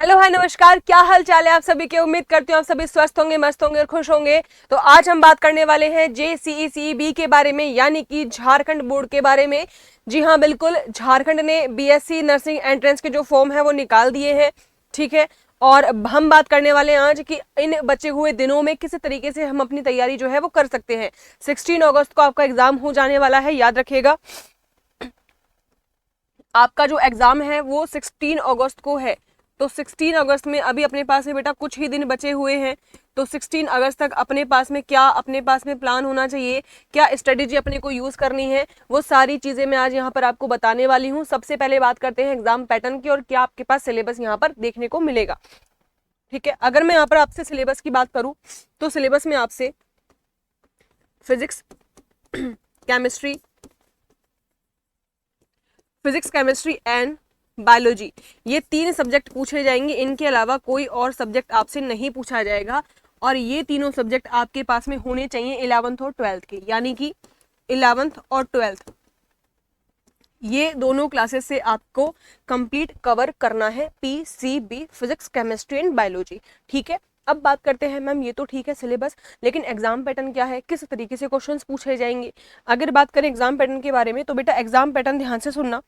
Hello hi नमस्कार, क्या हाल चाल है आप सभी के। उम्मीद करती हूँ आप सभी स्वस्थ होंगे, मस्त होंगे और खुश होंगे। तो आज हम बात करने वाले हैं JCECB के बारे में, यानी कि झारखंड बोर्ड के बारे में। जी हाँ, बिल्कुल, झारखंड ने BSc नर्सिंग एंट्रेंस के जो फॉर्म है वो निकाल दिए हैं। ठीक है, और हम बात करने वाले हैं आज कि इन बचे हुए दिनों में किस तरीके से हम अपनी तैयारी जो है वो कर सकते हैं। 16 अगस्त को आपका एग्जाम हो जाने वाला है, याद रखिएगा। आपका जो एग्जाम है वो 16 अगस्त को है। तो 16 अगस्त में अभी अपने पास में बेटा कुछ ही दिन बचे हुए हैं। तो 16 अगस्त तक अपने पास में क्या अपने पास में प्लान होना चाहिए, क्या स्ट्रेटेजी अपने को यूज करनी है, वो सारी चीजें मैं आज यहाँ पर आपको बताने वाली हूँ। सबसे पहले बात करते हैं एग्जाम पैटर्न की और क्या आपके पास सिलेबस यहाँ पर देखने को मिलेगा। ठीक है, अगर मैं यहाँ पर आपसे सिलेबस की बात करूँ तो सिलेबस में आपसे फिजिक्स केमिस्ट्री एंड बायोलॉजी, ये 3 सब्जेक्ट पूछे जाएंगे। इनके अलावा कोई और सब्जेक्ट आपसे नहीं पूछा जाएगा। और ये तीनों सब्जेक्ट आपके पास में होने चाहिए 11th और 12th के, यानी कि 11th और 12th, ये दोनों क्लासेस से आपको कंप्लीट कवर करना है। PCB physics chemistry and biology. ठीक है, अब बात करते हैं मैम, ये तो ठीक है सिलेबस, लेकिन एग्जाम पैटर्न क्या है, किस तरीके से क्वेश्चंस पूछे जाएंगे। अगर बात करें एग्जाम पैटर्न के बारे में तो बेटा एग्जाम पैटर्न ध्यान से सुनना।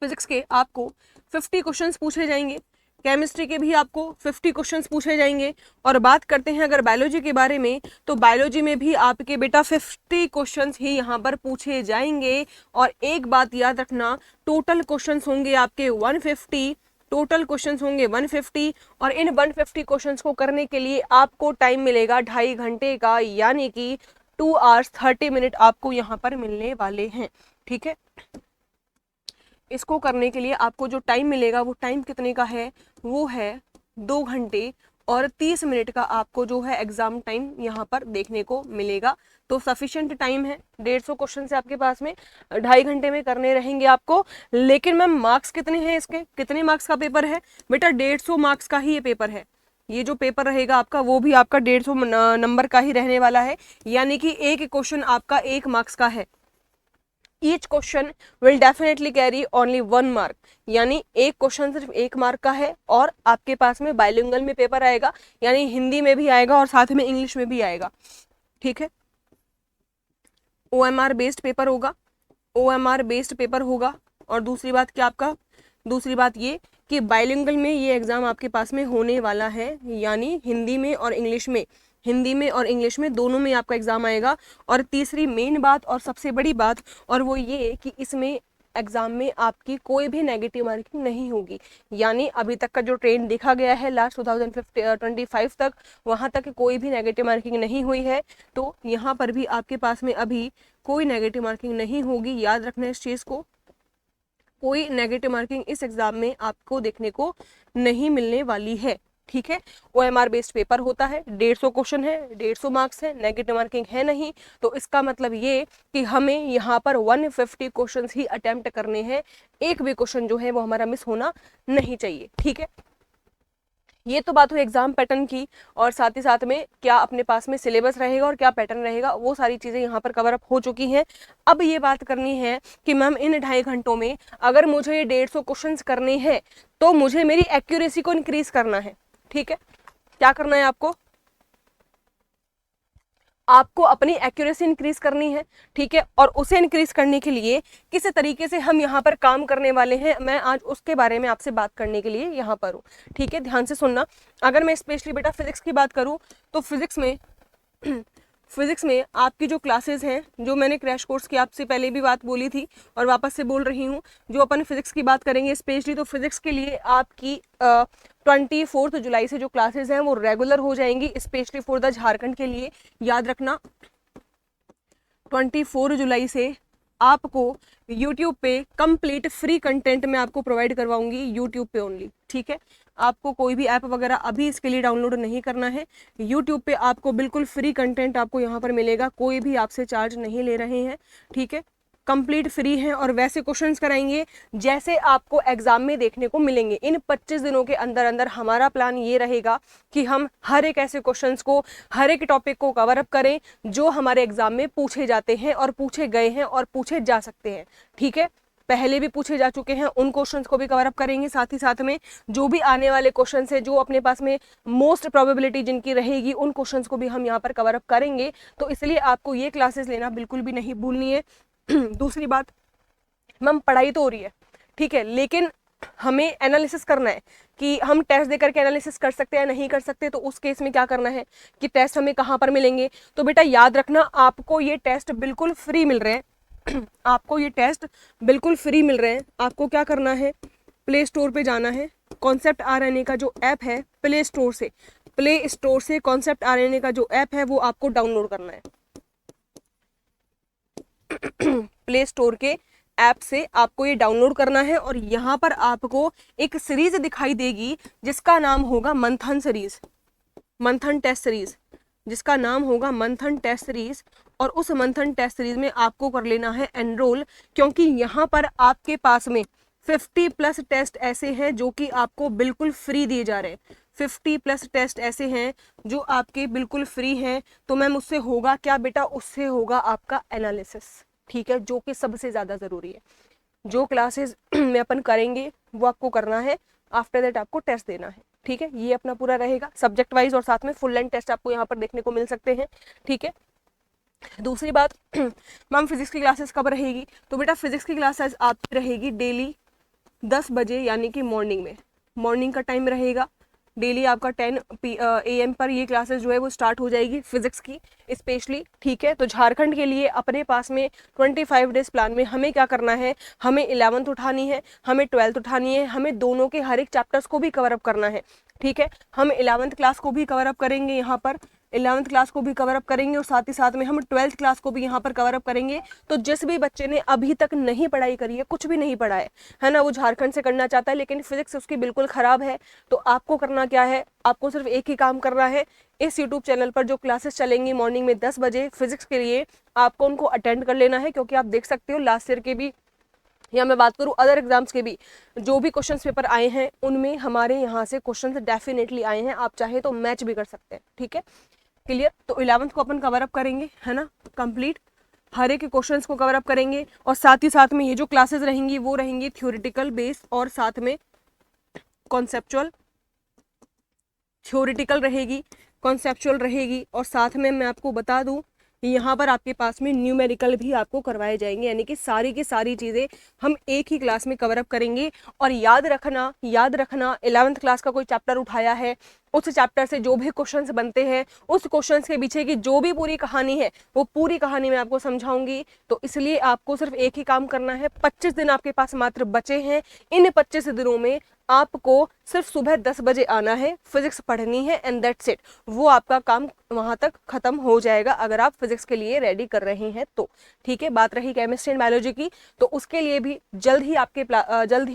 फिजिक्स के आपको 50 क्वेश्चंस पूछे जाएंगे, केमिस्ट्री के भी आपको 50 क्वेश्चंस पूछे जाएंगे। और बात करते हैं अगर बायोलॉजी के बारे में तो बायोलॉजी में भी आपके बेटा 50 क्वेश्चंस ही यहाँ पर पूछे जाएंगे। और एक बात याद रखना, टोटल क्वेश्चंस होंगे आपके 150, टोटल क्वेश्चंस होंगे 150। और इन 150 क्वेश्चंस को करने के लिए आपको टाइम मिलेगा 2.5 घंटे का, यानी कि 2 hours 30 minute आपको यहाँ पर मिलने वाले हैं। ठीक है, इसको करने के लिए आपको जो टाइम मिलेगा वो टाइम कितने का है, वो है 2 घंटे और 30 मिनट का आपको जो है एग्जाम टाइम यहाँ पर देखने को मिलेगा। तो सफिशिएंट टाइम है, 150 क्वेश्चन से आपके पास में 2.5 घंटे में करने रहेंगे आपको। लेकिन मैम मार्क्स कितने हैं इसके, कितने मार्क्स का पेपर है बेटा, 150 मार्क्स का ही ये पेपर है। ये जो पेपर रहेगा आपका वो भी आपका 150 नंबर का ही रहने वाला है, यानी कि एक क्वेश्चन आपका 1 मार्क्स का है। Each question will definitely carry only 1 mark, यानी एक क्वेश्चन सिर्फ 1 मार्क का है। और आपके पास में बाइलिंगुअल में पेपर आएगा, यानी हिंदी में भी आएगा और साथ में इंग्लिश में भी आएगा। ठीक है, OMR बेस्ड पेपर होगा, OMR बेस्ड पेपर होगा। और दूसरी बात क्या आपका, दूसरी बात ये कि बाइलिंगुअल में ये एग्जाम आपके पास में होने वाला है, यानी हिंदी में और इंग्लिश में, हिंदी में और इंग्लिश में दोनों में आपका एग्जाम आएगा। और तीसरी मेन बात और सबसे बड़ी बात और वो ये कि इसमें एग्जाम में आपकी कोई भी नेगेटिव मार्किंग नहीं होगी। यानी अभी तक का जो ट्रेंड देखा गया है लास्ट 2025 तक, वहां तक कोई भी नेगेटिव मार्किंग नहीं हुई है। तो यहाँ पर भी आपके पास में अभी कोई नेगेटिव मार्किंग नहीं होगी, याद रखना इस चीज को। कोई नेगेटिव मार्किंग इस एग्जाम में आपको देखने को नहीं मिलने वाली है। ठीक है, OMR बेस्ड पेपर होता है, 150 क्वेश्चन है, 150 मार्क्स है, नेगेटिव मार्किंग है नहीं। तो इसका मतलब ये कि हमें यहाँ पर 150 क्वेश्चंस ही अटेम्प्ट करने हैं, एक भी क्वेश्चन जो है वो हमारा मिस होना नहीं चाहिए। ठीक है, ये तो बात हुई एग्जाम पैटर्न की, और साथ ही साथ में क्या अपने पास में सिलेबस रहेगा और क्या पैटर्न रहेगा, वो सारी चीजें यहाँ पर कवर अप हो चुकी हैं। अब ये बात करनी है कि मैम इन 2.5 घंटों में अगर मुझे ये 150 क्वेश्चंस करने हैं तो मुझे मेरी एक्यूरेसी को इंक्रीज करना है। ठीक है, क्या करना है आपको, आपको अपनी एक्यूरेसी इंक्रीज करनी है। ठीक है, और उसे इंक्रीज करने के लिए किस तरीके से हम यहाँ पर काम करने वाले हैं, मैं आज उसके बारे में आपसे बात करने के लिए यहाँ पर हूँ। ठीक है, ध्यान से सुनना। अगर मैं स्पेशली बेटा फिजिक्स की बात करूँ तो फिजिक्स में आपकी जो क्लासेस हैं, जो मैंने क्रैश कोर्स की आपसे पहले भी बात बोली थी और वापस से बोल रही हूँ, जो अपन फिजिक्स की बात करेंगे स्पेशली, तो फिजिक्स के लिए आपकी 24 जुलाई से जो क्लासेस हैं वो रेगुलर हो जाएंगी, स्पेशली फॉर द झारखंड के लिए। याद रखना 24 जुलाई से आपको YouTube पे कंप्लीट फ्री कंटेंट मैं आपको प्रोवाइड करवाऊंगी, YouTube पे ओनली। ठीक है, आपको कोई भी ऐप वगैरह अभी इसके लिए डाउनलोड नहीं करना है। YouTube पे आपको बिल्कुल फ्री कंटेंट आपको यहाँ पर मिलेगा, कोई भी आपसे चार्ज नहीं ले रहे हैं। ठीक है, कंप्लीट फ्री है और वैसे क्वेश्चंस कराएंगे जैसे आपको एग्जाम में देखने को मिलेंगे। इन 25 दिनों के अंदर अंदर हमारा प्लान ये रहेगा कि हम हर एक ऐसे क्वेश्चंस को, हर एक टॉपिक को कवर अप करें जो हमारे एग्जाम में पूछे जाते हैं और पूछे गए हैं और पूछे जा सकते हैं। ठीक है, पहले भी पूछे जा चुके हैं उन क्वेश्चंस को भी कवर अप करेंगे, साथ ही साथ में जो भी आने वाले क्वेश्चंस है जो अपने पास में मोस्ट प्रोबेबिलिटी जिनकी रहेगी उन क्वेश्चंस को भी हम यहाँ पर कवर अप करेंगे। तो इसलिए आपको ये क्लासेस लेना बिल्कुल भी नहीं भूलनी है। दूसरी बात, मैम पढ़ाई तो हो रही है ठीक है, लेकिन हमें एनालिसिस करना है कि हम टेस्ट देकर के एनालिसिस कर सकते हैं नहीं कर सकते। तो उस केस में क्या करना है कि टेस्ट हमें कहाँ पर मिलेंगे, तो बेटा याद रखना आपको ये टेस्ट बिल्कुल फ्री मिल रहे हैं। आपको ये टेस्ट बिल्कुल फ्री मिल रहे हैं। आपको क्या करना है, प्ले स्टोर पे जाना है, कॉन्सेप्ट RNA का जो ऐप है प्ले स्टोर से कॉन्सेप्ट RNA का जो ऐप है वो आपको डाउनलोड करना है। प्ले स्टोर के ऐप से आपको ये डाउनलोड करना है और यहाँ पर आपको एक सीरीज दिखाई देगी जिसका नाम होगा मंथन सीरीज, मंथन टेस्ट सीरीज, जिसका नाम होगा मंथन टेस्ट सीरीज। और उस मंथन टेस्ट सीरीज में आपको कर लेना है एनरोल, क्योंकि यहाँ पर आपके पास में 50+ टेस्ट ऐसे हैं जो कि आपको बिल्कुल फ्री दिए जा रहे हैं। 50+ टेस्ट ऐसे हैं जो आपके बिल्कुल फ्री हैं। तो मैम उससे होगा क्या बेटा, उससे होगा आपका एनालिसिस, ठीक है, जो कि सबसे ज़्यादा ज़रूरी है। जो क्लासेस में अपन करेंगे वो आपको करना है, आफ्टर दैट आपको टेस्ट देना है, ठीक है। ये अपना पूरा रहेगा सब्जेक्ट वाइज और साथ में फुल लेंथ टेस्ट आपको यहाँ पर देखने को मिल सकते हैं, ठीक है। दूसरी बात, मैम फिजिक्स की क्लासेस कब रहेगी, तो बेटा फिजिक्स की क्लासेस आपकी रहेगी डेली 10 बजे, यानी कि मॉर्निंग का टाइम रहेगा। डेली आपका 10 AM पर ये क्लासेस जो है वो स्टार्ट हो जाएगी फिजिक्स की स्पेशली, ठीक है। तो झारखंड के लिए अपने पास में 25 डेज प्लान में हमें क्या करना है, हमें 11th उठानी है, हमें 12th उठानी है, हमें दोनों के हर एक चैप्टर्स को भी कवर अप करना है, ठीक है। हम 11th क्लास को भी कवर अप करेंगे, यहाँ पर 11th क्लास को भी कवर अप करेंगे और साथ ही साथ में हम 12th क्लास को भी यहाँ पर कवर अप करेंगे। तो जिस भी बच्चे ने अभी तक नहीं पढ़ाई करी है, कुछ भी नहीं पढ़ा है ना, वो झारखंड से करना चाहता है लेकिन फिजिक्स उसकी बिल्कुल खराब है, तो आपको करना क्या है, आपको सिर्फ एक ही काम करना है, इस यूट्यूब चैनल पर जो क्लासेस चलेंगी मॉर्निंग में 10 बजे फिजिक्स के लिए, आपको उनको अटेंड कर लेना है। क्योंकि आप देख सकते हो लास्ट ईयर के भी, या मैं बात करूं अदर एग्जाम्स के भी, जो भी क्वेश्चन पेपर आए हैं उनमें हमारे यहाँ से क्वेश्चन डेफिनेटली आए हैं, आप चाहे तो मैच भी कर सकते हैं, ठीक है, क्लियर। तो 11th को अपन कवर अप करेंगे, है ना, कंप्लीट हर एक क्वेश्चंस को कवर अप करेंगे। और साथ ही साथ में ये जो क्लासेस रहेंगी वो रहेंगी थ्योरेटिकल बेस और साथ में कॉन्सेप्चुअल, थ्योरेटिकल रहेगी, कॉन्सेप्चुअल रहेगी और साथ में मैं आपको बता दूं यहाँ पर आपके पास में न्यूमेरिकल भी आपको करवाए जाएंगे, यानी कि सारी की सारी चीज़ें हम एक ही क्लास में कवर अप करेंगे। और याद रखना 11th क्लास का कोई चैप्टर उठाया है, उस चैप्टर से जो भी क्वेश्चंस बनते हैं, उस क्वेश्चंस के पीछे की जो भी पूरी कहानी है वो पूरी कहानी मैं आपको समझाऊंगी। तो इसलिए आपको सिर्फ एक ही काम करना है, 25 दिन आपके पास मात्र बचे हैं, इन 25 दिनों में आपको सिर्फ सुबह 10 बजे आना है, फिजिक्स पढ़नी है एंड दैट्स इट। वो आपका काम वहां तक खत्म हो जाएगा अगर आप फिजिक्स के लिए रेडी कर रहे हैं तो, ठीक है। बात रही केमिस्ट्री एंड बायोलॉजी की, तो उसके लिए भी जल्द ही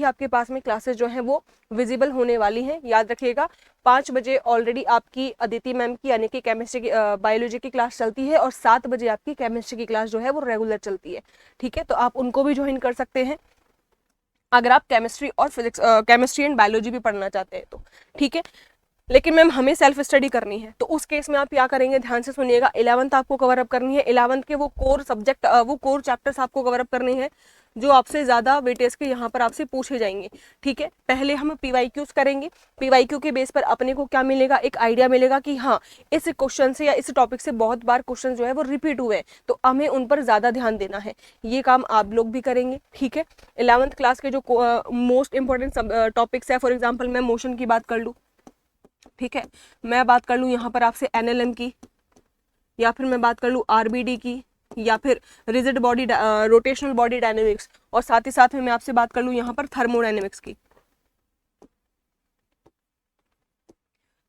आपके पास में क्लासेस जो हैं वो विजिबल होने वाली हैं। याद रखिएगा 5 बजे ऑलरेडी आपकी अदिति मैम की यानी कि केमिस्ट्री की बायोलॉजी की क्लास चलती है और 7 बजे आपकी केमिस्ट्री की क्लास जो है वो रेगुलर चलती है, ठीक है। तो आप उनको भी ज्वाइन कर सकते हैं अगर आप केमिस्ट्री और फिजिक्स, केमिस्ट्री एंड बायोलॉजी भी पढ़ना चाहते हैं तो, ठीक है। लेकिन मैम हमें सेल्फ स्टडी करनी है, तो उस केस में आप क्या करेंगे, ध्यान से सुनिएगा। 11th आपको कवर अप करनी है, 11th के वो कोर सब्जेक्ट, वो कोर चैप्टर्स आपको कवर अप करने हैं जो आपसे ज़्यादा वेटेज के यहाँ पर आपसे पूछे जाएंगे, ठीक है। पहले हम PYQs करेंगे, PYQ के बेस पर अपने को क्या मिलेगा, एक आइडिया मिलेगा कि हाँ इस क्वेश्चन से या इस टॉपिक से बहुत बार क्वेश्चन जो है वो रिपीट हुए हैं, तो हमें उन पर ज़्यादा ध्यान देना है। ये काम आप लोग भी करेंगे, ठीक है। 11th क्लास के जो मोस्ट इंपॉर्टेंट टॉपिक्स है, फॉर एग्जाम्पल मैं मोशन की बात कर लूँ, ठीक है, मैं बात कर लूँ यहाँ पर आपसे NLM की, या फिर मैं बात कर लूँ RBD की, या फिर rigid body rotational body dynamics, और साथ ही साथ में मैं आपसे बात कर लूँ यहाँ पर थर्मोडायनेमिक्स की।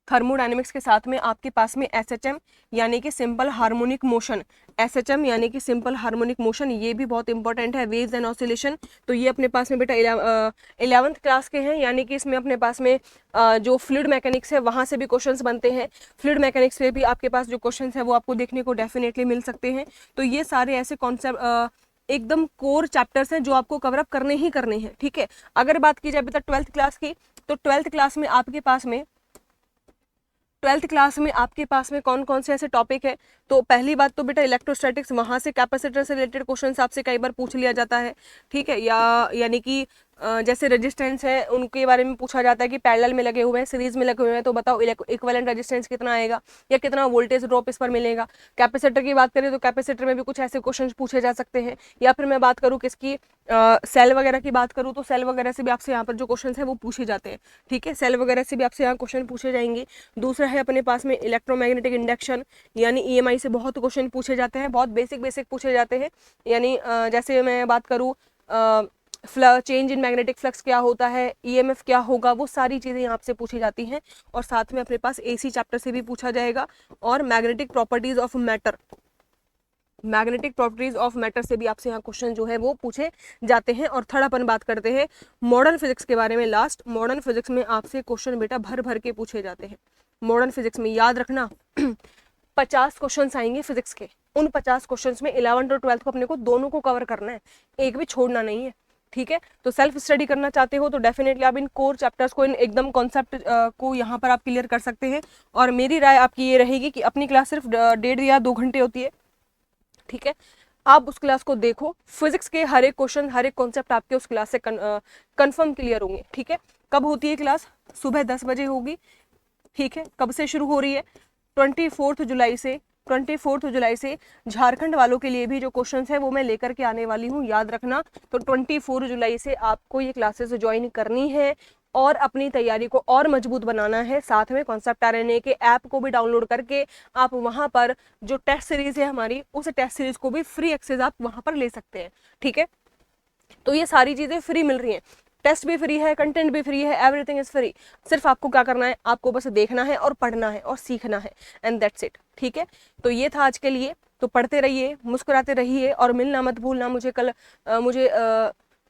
थर्मोडायनेमिक्स के साथ में आपके पास में SHM यानी कि सिंपल हार्मोनिक मोशन, SHM यानी कि सिंपल हार्मोनिक मोशन, ये भी बहुत इंपॉर्टेंट है, वेव्स एंड ऑसिलेशन। तो ये अपने पास में बेटा 11th क्लास के हैं, यानी कि इसमें अपने पास में जो फ्लूइड मैकेनिक्स है वहाँ से भी क्वेश्चंस बनते हैं। फ्लूइड मैकेनिक्स से भी आपके पास जो क्वेश्चंस है वो आपको देखने को डेफिनेटली मिल सकते हैं। तो ये सारे ऐसे कॉन्सेप्ट एकदम कोर चैप्टर्स हैं जो आपको कवर अप करने ही करने हैं, ठीक है। अगर बात की जाए बेटा 12th क्लास की, तो 12th क्लास में आपके पास में कौन कौन से ऐसे टॉपिक है, तो पहली बात तो बेटा इलेक्ट्रोस्टैटिक्स, वहां से कैपेसिटर से रिलेटेड क्वेश्चंस आपसे कई बार पूछ लिया जाता है, ठीक है, या यानी कि जैसे रेजिस्टेंस है उनके बारे में पूछा जाता है कि पैरेलल में लगे हुए हैं, सीरीज में लगे हुए हैं, तो बताओ इक्विवेलेंट रेजिस्टेंस कितना आएगा या कितना वोल्टेज ड्रॉप इस पर मिलेगा। कैपेसिटर की बात करें तो कैपेसिटर में भी कुछ ऐसे क्वेश्चन पूछे जा सकते हैं। या फिर मैं बात करूँ किसकी, सेल वगैरह की बात करूँ तो सेल वगैरह से भी आपसे यहाँ पर जो क्वेश्चन है वो पूछे जाते हैं, ठीक है, सेल वगैरह से भी आपसे यहाँ क्वेश्चन पूछे जाएंगे। दूसरा है अपने पास में इलेक्ट्रोमैग्नेटिक इंडक्शन, यानी ईएमआई से बहुत क्वेश्चन पूछे जाते हैं, बहुत बेसिक बेसिक पूछे जाते हैं। यानी जैसे मैं बात करूँ चेंज इन मैग्नेटिक फ्लक्स क्या होता है, ईएमएफ क्या होगा, वो सारी चीज़ें यहाँ से पूछी जाती हैं। और साथ में अपने पास एसी चैप्टर से भी पूछा जाएगा और magnetic properties of matter, magnetic properties of matter से भी आपसे यहाँ क्वेश्चन जो है वो पूछे जाते हैं। और थर्ड अपन बात करते हैं मॉडर्न फिजिक्स के बारे में। लास्ट, मॉडर्न फिजिक्स में आपसे क्वेश्चन बेटा भर भर के पूछे जाते हैं। मॉडर्न फिजिक्स में याद रखना 50 क्वेश्चन आएंगे फिजिक्स के। उन 50 क्वेश्चन में 11th और 12th को अपने को दोनों को कवर करना है, एक भी छोड़ना नहीं है, ठीक है। तो सेल्फ स्टडी करना चाहते हो तो डेफिनेटली आप इन कोर चैप्टर्स को, इन एकदम कॉन्सेप्ट को यहाँ पर आप क्लियर कर सकते हैं। और मेरी राय आपकी ये रहेगी कि अपनी क्लास सिर्फ 1.5 या 2 घंटे होती है, ठीक है, आप उस क्लास को देखो, फिजिक्स के हर एक क्वेश्चन, हर एक कॉन्सेप्ट आपके उस क्लास से कंफर्म क्लियर होंगे, ठीक है। कब होती है क्लास? सुबह 10 बजे होगी, ठीक है। कब से शुरू हो रही है? 24 जुलाई से। 24 जुलाई से झारखंड वालों के लिए भी जो क्वेश्चन है वो मैं लेकर के आने वाली हूँ, याद रखना। तो 24 जुलाई से आपको ये क्लासेस ज्वाइन करनी है और अपनी तैयारी को और मजबूत बनाना है। साथ में कॉन्सेप्ट आरएनए के ऐप को भी डाउनलोड करके आप वहाँ पर जो टेस्ट सीरीज है हमारी, उस टेस्ट सीरीज को भी फ्री एक्सेस आप वहाँ पर ले सकते हैं, ठीक है। तो ये सारी चीज़ें फ्री मिल रही हैं, टेस्ट भी फ्री है, कंटेंट भी फ्री है, एवरीथिंग इज फ्री। सिर्फ आपको क्या करना है, आपको बस देखना है और पढ़ना है और सीखना है, एंड दैट्स इट, ठीक है। तो ये था आज के लिए। तो पढ़ते रहिए, मुस्कुराते रहिए और मिलना मत भूलना मुझे कल। मुझे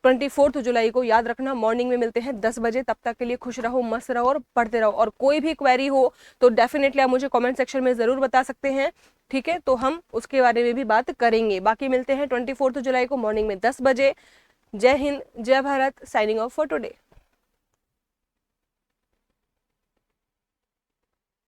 24 जुलाई को, याद रखना, मॉर्निंग में मिलते हैं 10 बजे। तब तक के लिए खुश रहो, मस्त रहो और पढ़ते रहो। और कोई भी क्वेरी हो तो डेफिनेटली आप मुझे कमेंट सेक्शन में ज़रूर बता सकते हैं, ठीक है। तो हम उसके बारे में भी बात करेंगे। बाकी मिलते हैं 24 जुलाई को मॉर्निंग में 10 बजे। जय हिंद, जय Bharat, signing off for today.